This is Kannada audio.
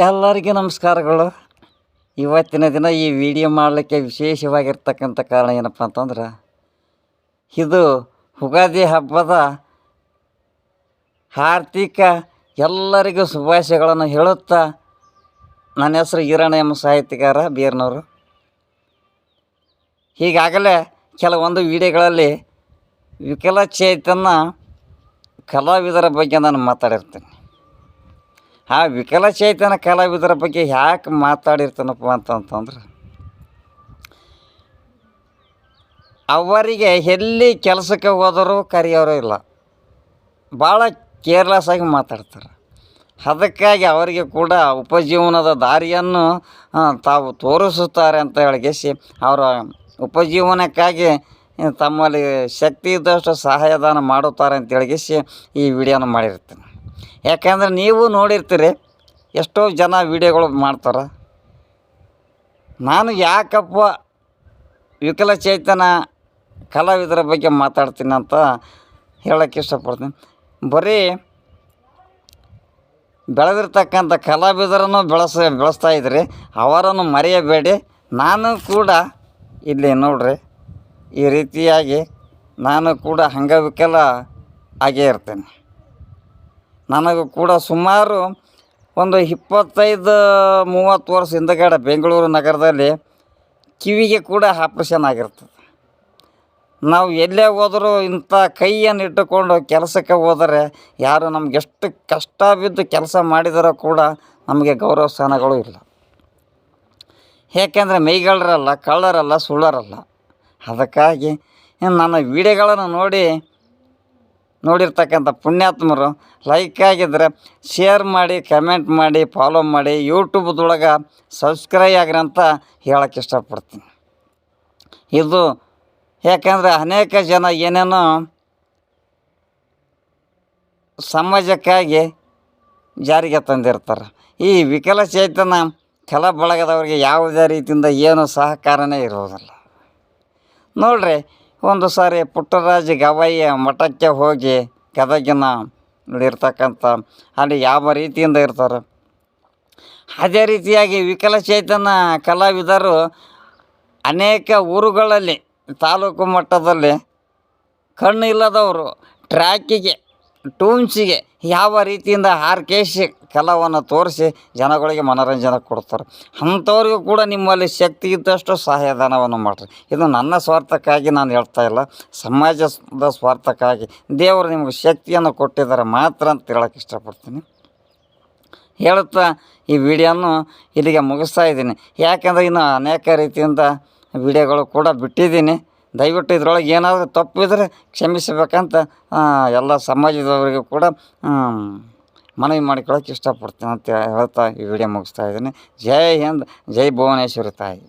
ಎಲ್ಲರಿಗೂ ನಮಸ್ಕಾರಗಳು. ಇವತ್ತಿನ ದಿನ ಈ ವಿಡಿಯೋ ಮಾಡಲಿಕ್ಕೆ ವಿಶೇಷವಾಗಿರ್ತಕ್ಕಂಥ ಕಾರಣ ಏನಪ್ಪ ಅಂತಂದ್ರೆ, ಇದು ಯುಗಾದಿ ಹಬ್ಬದ ಹಾರ್ದಿಕ ಎಲ್ಲರಿಗೂ ಶುಭಾಶಯಗಳನ್ನು ಹೇಳುತ್ತಾ, ನನ್ನ ಹೆಸರು ಈರಣ್ಣ ಎಂಬ ಸಾಹಿತ್ಯಗಾರ ಬೀರ್ನವರು. ಈಗಾಗಲೇ ಕೆಲವೊಂದು ವಿಡಿಯೋಗಳಲ್ಲಿ ವಿಕಲಚೇತನ ಕಲಾವಿದರ ಬಗ್ಗೆ ನಾನು ಮಾತಾಡಿರ್ತೀನಿ. ಆ ವಿಕಲಚೇತನ ಕಲಾವಿದರ ಬಗ್ಗೆ ಯಾಕೆ ಮಾತಾಡಿರ್ತಾನಪ್ಪ ಅಂತಂತಂದ್ರೆ, ಅವರಿಗೆ ಎಲ್ಲಿ ಕೆಲಸಕ್ಕೆ ಹೋದರೂ ಕರೆಯೋರು ಇಲ್ಲ, ಭಾಳ ಕೇರ್ಲೆಸ್ ಆಗಿ ಮಾತಾಡ್ತಾರೆ. ಅದಕ್ಕಾಗಿ ಅವರಿಗೆ ಕೂಡ ಉಪಜೀವನದ ದಾರಿಯನ್ನು ತಾವು ತೋರಿಸುತ್ತಾರೆ ಅಂತ ಹೇಳಿಗೆಸಿ ಅವರ ಉಪಜೀವನಕ್ಕಾಗಿ ತಮ್ಮಲ್ಲಿ ಶಕ್ತಿ ಇದ್ದಷ್ಟು ಸಹಾಯದಾನ ಮಾಡುತ್ತಾರೆ ಅಂತ ಹೇಳಿಗೆಸಿ ಈ ವಿಡಿಯೋನ ಮಾಡಿರ್ತೀನಿ. ಯಾಕಂದರೆ ನೀವು ನೋಡಿರ್ತೀರಿ, ಎಷ್ಟೋ ಜನ ವಿಡಿಯೋಗಳು ಮಾಡ್ತಾರೆ. ನಾನು ಯಾಕಪ್ಪ ವಿಕಲಚೇತನ ಕಲಾವಿದರ ಬಗ್ಗೆ ಮಾತಾಡ್ತೀನಿ ಅಂತ ಹೇಳೋಕ್ಕೆ ಇಷ್ಟಪಡ್ತೀನಿ. ಬರೀ ಬೆಳೆದಿರ್ತಕ್ಕಂಥ ಕಲಾವಿದರನ್ನು ಬೆಳೆಸ್ತಾ ಇದ್ರಿ, ಅವರನ್ನು ಮರೆಯಬೇಡಿ. ನಾನು ಕೂಡ ಇಲ್ಲಿ ನೋಡ್ರಿ, ಈ ರೀತಿಯಾಗಿ ನಾನು ಕೂಡ ಅಂಗವಿಕಲ ಆಗೇ ಇರ್ತೇನೆ. ನನಗೂ ಕೂಡ ಸುಮಾರು ಒಂದು 25-30 ವರ್ಷ ಹಿಂದಗಡೆ ಬೆಂಗಳೂರು ನಗರದಲ್ಲಿ ಕಿವಿಗೆ ಕೂಡ ಆಪ್ರೇಷನ್ ಆಗಿರ್ತದೆ. ನಾವು ಎಲ್ಲೇ ಹೋದರೂ ಇಂಥ ಕೈಯನ್ನು ಇಟ್ಟುಕೊಂಡು ಕೆಲಸಕ್ಕೆ ಹೋದರೆ ಯಾರು ನಮ್ಗೆ ಎಷ್ಟು ಕಷ್ಟ ಬಿದ್ದು ಕೆಲಸ ಮಾಡಿದರೂ ಕೂಡ ನಮಗೆ ಗೌರವ ಸ್ಥಾನಗಳು ಇಲ್ಲ. ಏಕೆಂದರೆ ಮೈಗಳರಲ್ಲ, ಕಳ್ಳರಲ್ಲ, ಸುಳ್ಳರಲ್ಲ. ಅದಕ್ಕಾಗಿ ನನ್ನ ವಿಡಿಯೋಗಳನ್ನು ನೋಡಿರ್ತಕ್ಕಂಥ ಪುಣ್ಯಾತ್ಮರು ಲೈಕ್ ಆಗಿದ್ದರೆ ಶೇರ್ ಮಾಡಿ, ಕಮೆಂಟ್ ಮಾಡಿ, ಫಾಲೋ ಮಾಡಿ, ಯೂಟ್ಯೂಬ್ದೊಳಗೆ ಸಬ್ಸ್ಕ್ರೈಬ್ ಆಗ್ರಿ ಅಂತ ಹೇಳೋಕ್ಕೆ ಇಷ್ಟಪಡ್ತೀನಿ. ಇದು ಯಾಕಂದರೆ ಅನೇಕ ಜನ ಏನೇನೋ ಸಮಾಜಕ್ಕಾಗಿ ಜಾರಿಗೆ ತಂದಿರ್ತಾರೆ. ಈ ವಿಕಲಚೇತನ ಕಲಾ ಬಳಗದವ್ರಿಗೆ ಯಾವುದೇ ರೀತಿಯಿಂದ ಏನು ಸಹಕಾರನೇ ಇರುವುದಿಲ್ಲ. ನೋಡ್ರಿ, ಒಂದು ಸಾರಿ ಪುಟ್ಟರಾಜ ಗವಾಯಿಯ ಮಠಕ್ಕೆ ಹೋಗಿ ಗದಗಿನ ಇರ್ತಕ್ಕಂಥ ಅಲ್ಲಿ ಯಾವ ರೀತಿಯಿಂದ ಇರ್ತಾರೆ, ಅದೇ ರೀತಿಯಾಗಿ ವಿಕಲಚೇತನ ಕಲಾವಿದರು ಅನೇಕ ಊರುಗಳಲ್ಲಿ ತಾಲೂಕು ಮಟ್ಟದಲ್ಲಿ ಕಣ್ಣು ಇಲ್ಲದವರು ಟ್ರ್ಯಾಕಿಗೆ, ಟೂನ್ಸಿಗೆ ಯಾವ ರೀತಿಯಿಂದ ಆರ್ಕೇಸಿ ಕಲಾವನ್ನು ತೋರಿಸಿ ಜನಗಳಿಗೆ ಮನೋರಂಜನೆ ಕೊಡ್ತಾರೆ. ಅಂಥವ್ರಿಗೂ ಕೂಡ ನಿಮ್ಮಲ್ಲಿ ಶಕ್ತಿ ಇದ್ದಷ್ಟು ಸಹಾಯಧನವನ್ನು ಮಾಡಿರಿ. ಇದು ನನ್ನ ಸ್ವಾರ್ಥಕ್ಕಾಗಿ ನಾನು ಹೇಳ್ತಾ ಇಲ್ಲ, ಸಮಾಜದ ಸ್ವಾರ್ಥಕ್ಕಾಗಿ ದೇವರು ನಿಮಗೆ ಶಕ್ತಿಯನ್ನು ಕೊಟ್ಟಿದ್ದಾರೆ ಮಾತ್ರ ಅಂತ ಹೇಳೋಕ್ಕೆ ಇಷ್ಟಪಡ್ತೀನಿ. ಹೇಳುತ್ತಾ ಈ ವಿಡಿಯೋನು ಇಲ್ಲಿಗೆ ಮುಗಿಸ್ತಾ ಇದ್ದೀನಿ. ಯಾಕೆಂದರೆ ಇನ್ನು ಅನೇಕ ರೀತಿಯಿಂದ ವಿಡಿಯೋಗಳು ಕೂಡ ಬಿಟ್ಟಿದ್ದೀನಿ. ದಯವಿಟ್ಟು ಇದರೊಳಗೆ ಏನಾದರೂ ತಪ್ಪಿದರೆ ಕ್ಷಮಿಸಬೇಕಂತ ಎಲ್ಲ ಸಮಾಜದವರಿಗೂ ಕೂಡ ಮನವಿ ಮಾಡಿಕೊಳ್ಳೋಕೆ ಇಷ್ಟಪಡ್ತೀನಿ ಅಂತ ಹೇಳ್ತಾ ಈ ವಿಡಿಯೋ ಮುಗಿಸ್ತಾ ಇದ್ದೀನಿ. ಜೈ ಹಿಂದ್, ಜೈ ಭುವನೇಶ್ವರಿ ತಾಯಿ.